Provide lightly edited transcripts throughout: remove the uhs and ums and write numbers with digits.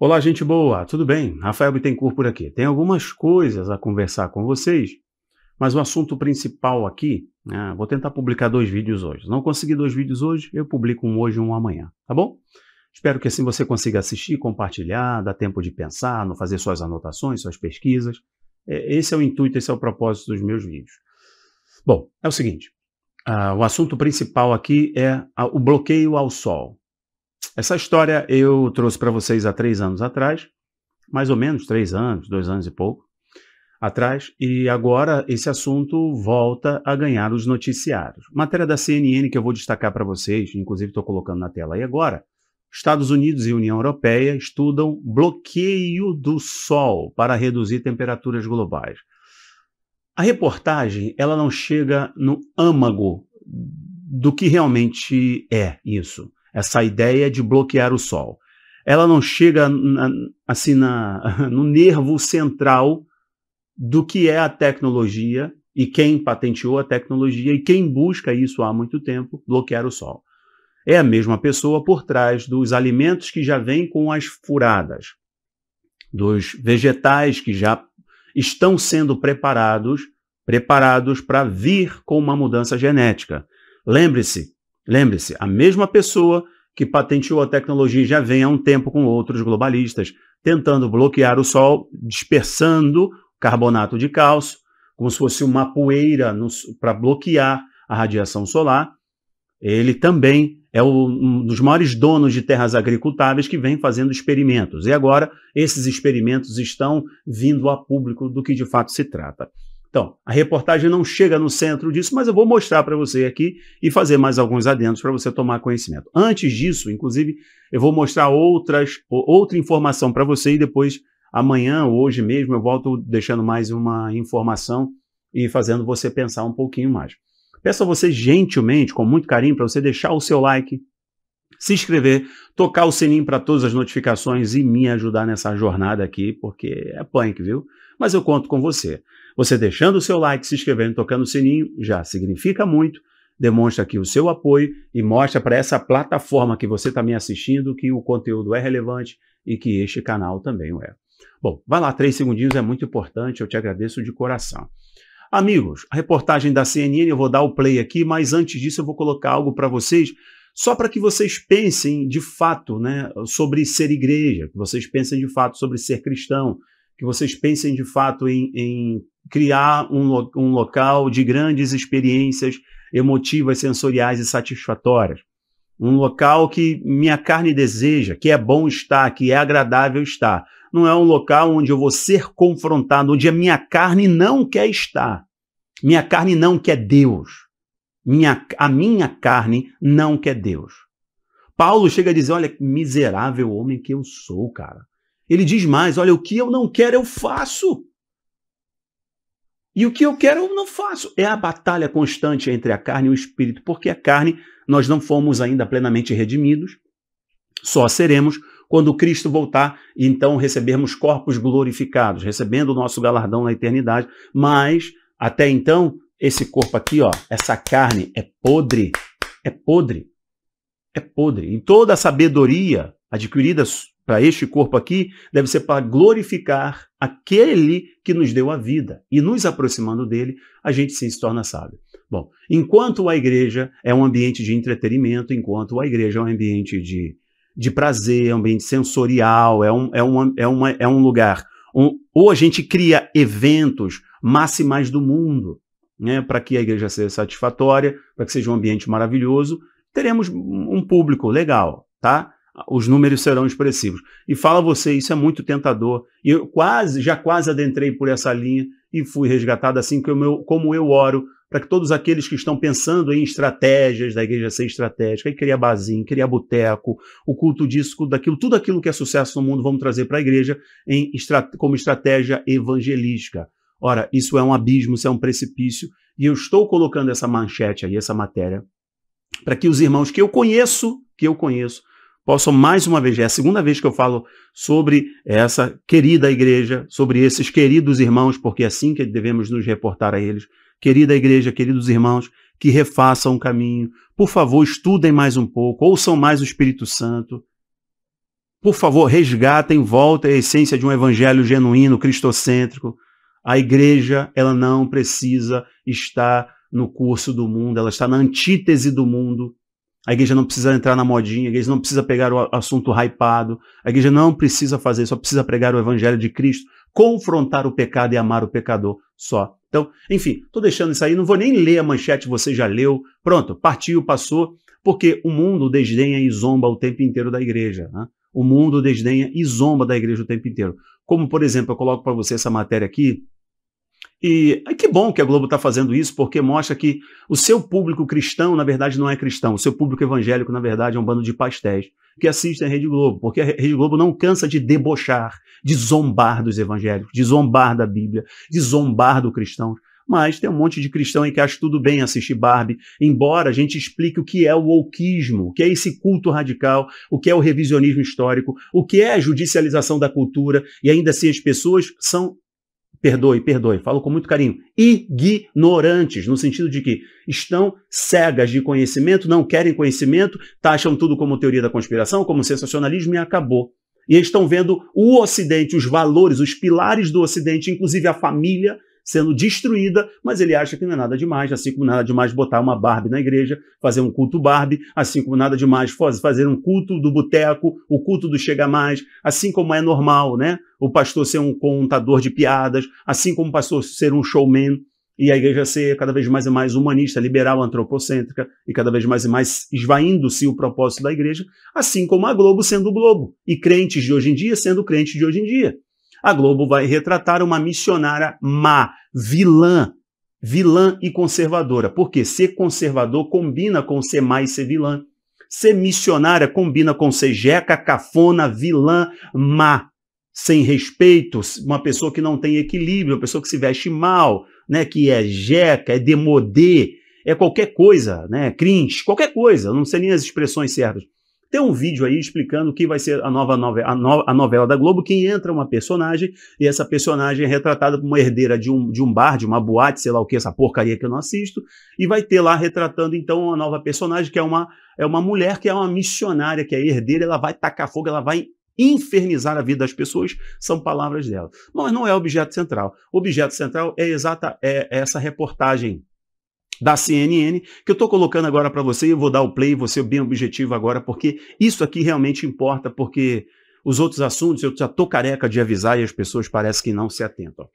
Olá, gente boa, tudo bem? Rafael Bittencourt por aqui. Tem algumas coisas a conversar com vocês, mas o assunto principal aqui, vou tentar publicar 2 vídeos hoje. Não consegui 2 vídeos hoje, eu publico um hoje e um amanhã, tá bom? Espero que assim você consiga assistir, compartilhar, dar tempo de pensar, não fazer suas anotações, suas pesquisas. Esse é o intuito, esse é o propósito dos meus vídeos. Bom, é o seguinte, o assunto principal aqui é o bloqueio ao sol. Essa história eu trouxe para vocês há 3 anos atrás, mais ou menos 3 anos, 2 anos e pouco atrás, e agora esse assunto volta a ganhar os noticiários. Matéria da CNN que eu vou destacar para vocês, inclusive estou colocando na tela aí agora. Estados Unidos e União Europeia estudam bloqueio do sol para reduzir temperaturas globais. A reportagem, ela não chega no âmago do que realmente é isso. Essa ideia de bloquear o sol. Ela não chega no nervo central do que é a tecnologia e quem patenteou a tecnologia e quem busca isso há muito tempo, bloquear o sol. É a mesma pessoa por trás dos alimentos que já vêm com as furadas, dos vegetais que já estão sendo preparados para vir com uma mudança genética. Lembre-se, a mesma pessoa que patenteou a tecnologia já vem há um tempo com outros globalistas, tentando bloquear o sol, dispersando carbonato de cálcio, como se fosse uma poeira para bloquear a radiação solar. Ele também é um dos maiores donos de terras agricultáveis que vem fazendo experimentos. E agora esses experimentos estão vindo a público do que de fato se trata. Então, a reportagem não chega no centro disso, mas eu vou mostrar para você aqui e fazer mais alguns adendos para você tomar conhecimento. Antes disso, inclusive, eu vou mostrar outra informação para você e depois, amanhã ou hoje mesmo, eu volto deixando mais uma informação e fazendo você pensar um pouquinho mais. Peço a você gentilmente, com muito carinho, para você deixar o seu like, se inscrever, tocar o sininho para todas as notificações e me ajudar nessa jornada aqui, porque é punk, viu? Mas eu conto com você. Você deixando o seu like, se inscrevendo, tocando o sininho, já significa muito, demonstra aqui o seu apoio e mostra para essa plataforma que você está me assistindo que o conteúdo é relevante e que este canal também o é. Bom, vai lá, 3 segundinhos, é muito importante, eu te agradeço de coração. Amigos, a reportagem da CNN, eu vou dar o play aqui, mas antes disso eu vou colocar algo para vocês, só para que vocês pensem de fato, sobre ser igreja, que vocês pensem de fato sobre ser cristão, que vocês pensem de fato em criar um local de grandes experiências emotivas, sensoriais e satisfatórias. Um local que minha carne deseja, que é bom estar, que é agradável estar. Não é um local onde eu vou ser confrontado, onde a minha carne não quer estar. Minha carne não quer Deus. A minha carne não quer Deus. Paulo chega a dizer, olha, miserável homem que eu sou, cara. Ele diz mais, olha, o que eu não quero eu faço. E o que eu quero eu não faço. É a batalha constante entre a carne e o espírito, porque a carne nós não fomos ainda plenamente redimidos, só seremos quando Cristo voltar e então recebermos corpos glorificados, recebendo o nosso galardão na eternidade, mas até então esse corpo aqui, ó, essa carne é podre, é podre, é podre. E toda a sabedoria adquirida para este corpo aqui deve ser para glorificar aquele que nos deu a vida. E nos aproximando dele, a gente sim se torna sábio. Bom, enquanto a igreja é um ambiente de entretenimento, enquanto a igreja é um ambiente de prazer, é um ambiente sensorial, é um lugar. Ou a gente cria eventos máximais do mundo, para que a igreja seja satisfatória, para que seja um ambiente maravilhoso, teremos um público legal, tá? Os números serão expressivos. E fala você, isso é muito tentador. E eu já quase adentrei por essa linha e fui resgatado assim como eu oro, para que todos aqueles que estão pensando em estratégias da igreja ser estratégica, e criar barzinho, criar boteco, o culto disso, culto daquilo, tudo aquilo que é sucesso no mundo, vamos trazer para a igreja como estratégia evangelística. Ora, isso é um abismo, isso é um precipício, e eu estou colocando essa manchete aí, essa matéria, para que os irmãos que eu conheço, possam mais uma vez, é a segunda vez que eu falo sobre essa querida igreja, sobre esses queridos irmãos, porque é assim que devemos nos reportar a eles. Querida igreja, queridos irmãos, que refaçam o caminho. Por favor, estudem mais um pouco, ouçam mais o Espírito Santo. Por favor, resgatem, volta à essência de um evangelho genuíno, cristocêntrico. A igreja, ela não precisa estar no curso do mundo, ela está na antítese do mundo. A igreja não precisa entrar na modinha, a igreja não precisa pegar o assunto hypado, a igreja não precisa fazer, só precisa pregar o evangelho de Cristo, confrontar o pecado e amar o pecador só. Então, enfim, estou deixando isso aí, não vou nem ler a manchete, você já leu, pronto, partiu, passou, porque o mundo desdenha e zomba o tempo inteiro da igreja, né? O mundo desdenha e zomba da igreja o tempo inteiro. Como, por exemplo, eu coloco para você essa matéria aqui, e que bom que a Globo está fazendo isso, porque mostra que o seu público cristão, na verdade, não é cristão. O seu público evangélico, na verdade, é um bando de pastéis que assistem a Rede Globo, porque a Rede Globo não cansa de debochar, de zombar dos evangélicos, de zombar da Bíblia, de zombar do cristão. Mas tem um monte de cristão aí que acha tudo bem assistir Barbie, embora a gente explique o que é o wokeismo, o que é esse culto radical, o que é o revisionismo histórico, o que é a judicialização da cultura, e ainda assim as pessoas são... Perdoe, falo com muito carinho, ignorantes, no sentido de que estão cegas de conhecimento, não querem conhecimento, taxam tudo como teoria da conspiração, como sensacionalismo e acabou. E eles estão vendo o Ocidente, os valores, os pilares do Ocidente, inclusive a família, sendo destruída, mas ele acha que não é nada demais, assim como nada demais botar uma Barbie na igreja, fazer um culto Barbie, assim como nada demais fazer um culto do boteco, o culto do chega mais, assim como é normal, né? O pastor ser um contador de piadas, assim como o pastor ser um showman, e a igreja ser cada vez mais e mais humanista, liberal, antropocêntrica, e cada vez mais e mais esvaindo-se o propósito da igreja, assim como a Globo sendo o Globo, e crentes de hoje em dia sendo crentes de hoje em dia. A Globo vai retratar uma missionária má, vilã e conservadora. Porque ser conservador combina com ser má e ser vilã. Ser missionária combina com ser jeca, cafona, vilã, má, sem respeito, uma pessoa que não tem equilíbrio, uma pessoa que se veste mal, né, que é jeca, é demodê, é qualquer coisa, né, cringe, qualquer coisa, não sei nem as expressões certas. Tem um vídeo aí explicando o que vai ser a novela da Globo, que entra uma personagem, e essa personagem é retratada como uma herdeira de um bar, de uma boate, sei lá o que, essa porcaria que eu não assisto, e vai ter lá retratando então uma nova personagem, que é uma mulher, que é uma missionária, que é herdeira, ela vai tacar fogo, ela vai infernizar a vida das pessoas, são palavras dela. Mas não é o objeto central. O objeto central é essa reportagem da CNN, que eu estou colocando agora para você, e eu vou dar o play, vou ser bem objetivo agora, porque isso aqui realmente importa, porque os outros assuntos eu já estou careca de avisar e as pessoas parecem que não se atentam.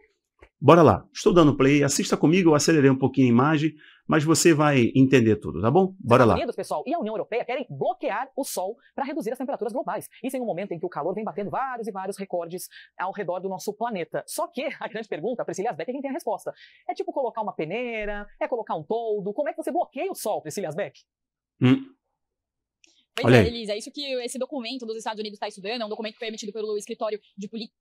Bora lá, estou dando play, assista comigo, eu acelerei um pouquinho a imagem, mas você vai entender tudo, tá bom? Bora lá. Estados Unidos, pessoal, e a União Europeia querem bloquear o Sol para reduzir as temperaturas globais. Isso em um momento em que o calor vem batendo vários e vários recordes ao redor do nosso planeta. Só que a grande pergunta, Priscila Asbeck, é quem tem a resposta. É tipo colocar uma peneira, é colocar um toldo, como é que você bloqueia o Sol, Priscila Asbeck? Pois é, Elisa, é isso que esse documento dos Estados Unidos está estudando, é um documento que foi emitido pelo Escritório de Política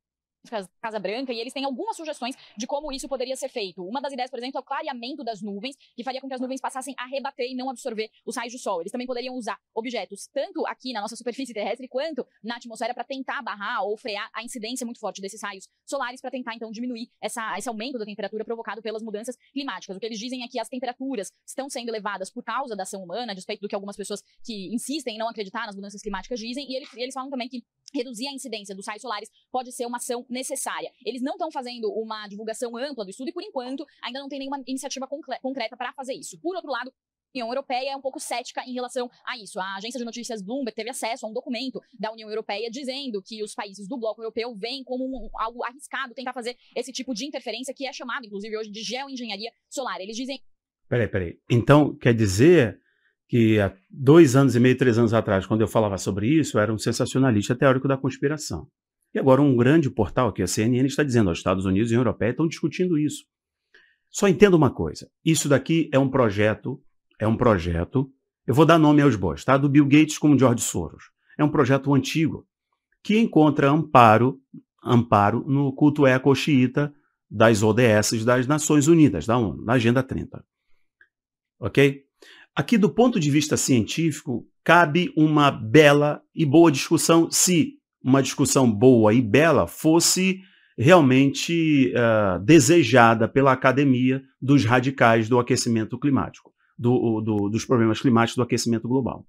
Casa Branca, e eles têm algumas sugestões de como isso poderia ser feito. Uma das ideias, por exemplo, é o clareamento das nuvens, que faria com que as nuvens passassem a rebater e não absorver os raios do sol. Eles também poderiam usar objetos, tanto aqui na nossa superfície terrestre, quanto na atmosfera, para tentar barrar ou frear a incidência muito forte desses raios solares, para tentar, então, diminuir esse aumento da temperatura provocado pelas mudanças climáticas. O que eles dizem é que as temperaturas estão sendo elevadas por causa da ação humana, a despeito do que algumas pessoas que insistem em não acreditar nas mudanças climáticas dizem, e eles falam também que reduzir a incidência dos raios solares pode ser uma ação necessária. Eles não estão fazendo uma divulgação ampla do estudo e, por enquanto, ainda não tem nenhuma iniciativa concreta para fazer isso. Por outro lado, a União Europeia é um pouco cética em relação a isso. A agência de notícias Bloomberg teve acesso a um documento da União Europeia dizendo que os países do bloco europeu veem como algo arriscado tentar fazer esse tipo de interferência, que é chamado, inclusive, hoje de geoengenharia solar. Eles dizem... Peraí. Então, quer dizer que há 2 anos e meio, 3 anos atrás, quando eu falava sobre isso, eu era um sensacionalista teórico da conspiração. E agora um grande portal aqui, a CNN, está dizendo que os Estados Unidos e a União Europeia estão discutindo isso. Só entenda uma coisa, isso daqui é um projeto, eu vou dar nome aos bois, tá? Do Bill Gates com o George Soros. É um projeto antigo que encontra amparo no culto eco-xiita das ODS das Nações Unidas, da ONU, da Agenda 30. Ok? Aqui, do ponto de vista científico, cabe uma bela e boa discussão, se uma discussão boa e bela fosse realmente desejada pela academia dos radicais do aquecimento climático, dos problemas climáticos do aquecimento global.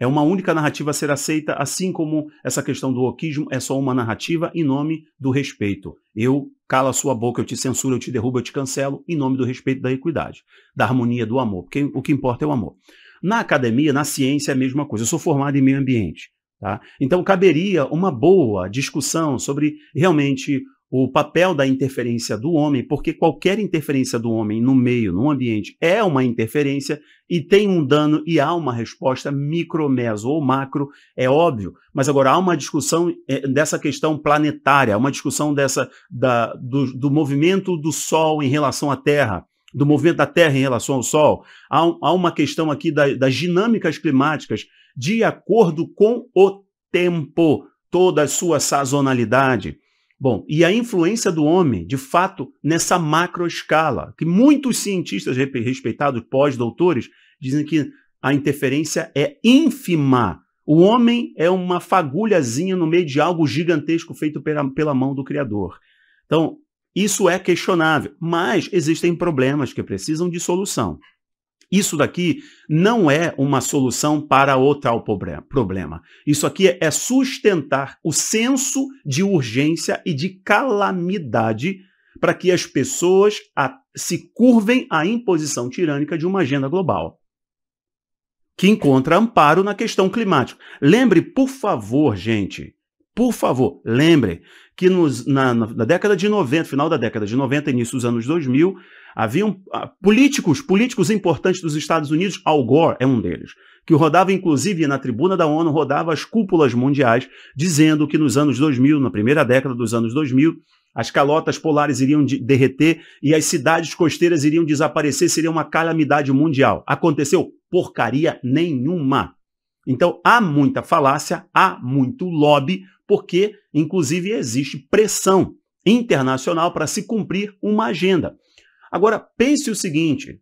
É uma única narrativa a ser aceita, assim como essa questão do wokismo é só uma narrativa em nome do respeito. Eu calo a sua boca, eu te censuro, eu te derrubo, eu te cancelo, em nome do respeito, da equidade, da harmonia, do amor, porque o que importa é o amor. Na academia, na ciência é a mesma coisa. Eu sou formado em meio ambiente, tá? Então caberia uma boa discussão sobre realmente o papel da interferência do homem, porque qualquer interferência do homem no meio, no ambiente, é uma interferência e tem um dano e há uma resposta micro, meso ou macro, é óbvio. Mas agora há uma discussão dessa questão planetária, uma discussão do movimento do Sol em relação à Terra, do movimento da Terra em relação ao Sol. Há uma questão aqui das dinâmicas climáticas de acordo com o tempo, toda a sua sazonalidade. Bom, e a influência do homem, de fato, nessa macroescala, que muitos cientistas respeitados, pós-doutores, dizem que a interferência é ínfima. O homem é uma fagulhazinha no meio de algo gigantesco feito pela mão do Criador. Então, isso é questionável, mas existem problemas que precisam de solução. Isso daqui não é uma solução para o tal problema. Isso aqui é sustentar o senso de urgência e de calamidade para que as pessoas se curvem à imposição tirânica de uma agenda global, que encontra amparo na questão climática. Lembre, por favor, gente, por favor, lembre que na década de 90, final da década de 90, início dos anos 2000, haviam políticos importantes dos Estados Unidos, Al Gore é um deles, que rodava, inclusive, na tribuna da ONU, rodava as cúpulas mundiais, dizendo que nos anos 2000, na primeira década dos anos 2000, as calotas polares iriam derreter e as cidades costeiras iriam desaparecer, seria uma calamidade mundial. Aconteceu porcaria nenhuma. Então, há muita falácia, há muito lobby, porque, inclusive, existe pressão internacional para se cumprir uma agenda. Agora, pense o seguinte,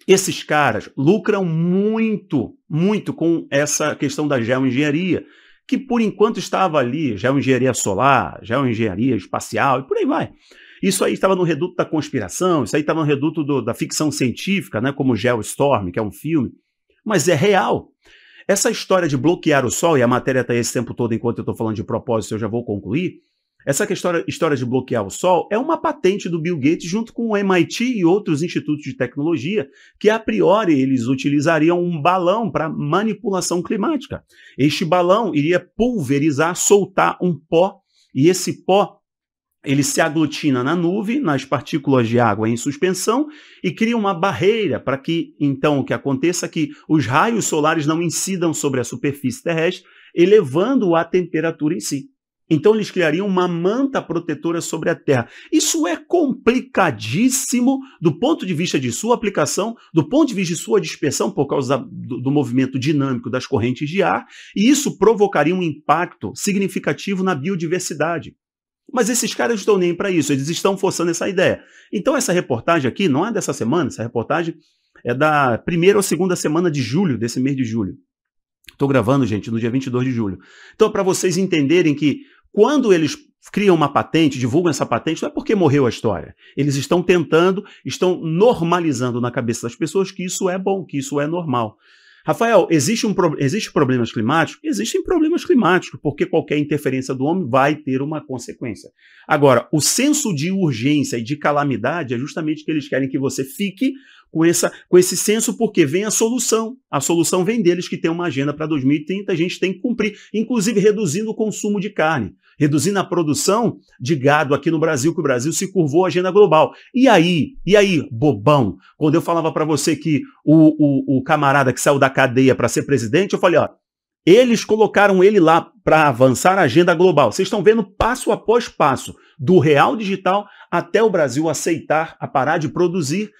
esses caras lucram muito, muito com essa questão da geoengenharia, que por enquanto estava ali, geoengenharia solar, geoengenharia espacial e por aí vai. Isso aí estava no reduto da conspiração, isso aí estava no reduto da ficção científica, né, como Geostorm, que é um filme, mas é real. Essa história de bloquear o Sol, e a matéria está aí esse tempo todo enquanto eu estou falando de propósito, eu já vou concluir, essa história de bloquear o Sol é uma patente do Bill Gates junto com o MIT e outros institutos de tecnologia que, a priori, eles utilizariam um balão para manipulação climática. Este balão iria pulverizar, soltar um pó, e esse pó ele se aglutina na nuvem, nas partículas de água em suspensão e cria uma barreira para que, então, o que aconteça é que os raios solares não incidam sobre a superfície terrestre, elevando a temperatura em si. Então, eles criariam uma manta protetora sobre a Terra. Isso é complicadíssimo do ponto de vista de sua aplicação, do ponto de vista de sua dispersão por causa do movimento dinâmico das correntes de ar, e isso provocaria um impacto significativo na biodiversidade. Mas esses caras não estão nem para isso, eles estão forçando essa ideia. Então, essa reportagem aqui não é dessa semana, essa reportagem é da primeira ou segunda semana de julho, desse mês de julho. Estou gravando, gente, no dia 22 de julho. Então, para vocês entenderem que quando eles criam uma patente, divulgam essa patente, não é porque morreu a história. Eles estão tentando, estão normalizando na cabeça das pessoas que isso é bom, que isso é normal. Rafael, existem problemas climáticos? Existem problemas climáticos, porque qualquer interferência do homem vai ter uma consequência. Agora, o senso de urgência e de calamidade é justamente que eles querem que você fique com esse senso, porque vem a solução. A solução vem deles, que tem uma agenda para 2030, a gente tem que cumprir, inclusive reduzindo o consumo de carne, reduzindo a produção de gado aqui no Brasil, que o Brasil se curvou à agenda global. E aí, bobão, quando eu falava para você que o camarada que saiu da cadeia para ser presidente, eu falei, ó, eles colocaram ele lá para avançar a agenda global. Vocês estão vendo passo após passo, do real digital até o Brasil aceitar a parar de produzir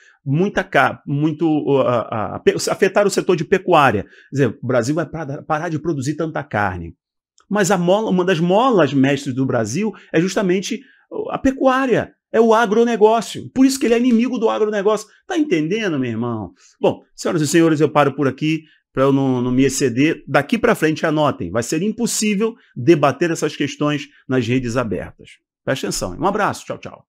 afetar o setor de pecuária. Quer dizer, o Brasil vai parar de produzir tanta carne. Mas uma das molas mestres do Brasil é justamente a pecuária, é o agronegócio. Por isso que ele é inimigo do agronegócio. Tá entendendo, meu irmão? Bom, senhoras e senhores, eu paro por aqui para eu não me exceder. Daqui para frente, anotem, vai ser impossível debater essas questões nas redes abertas. Preste atenção. Um abraço, tchau, tchau.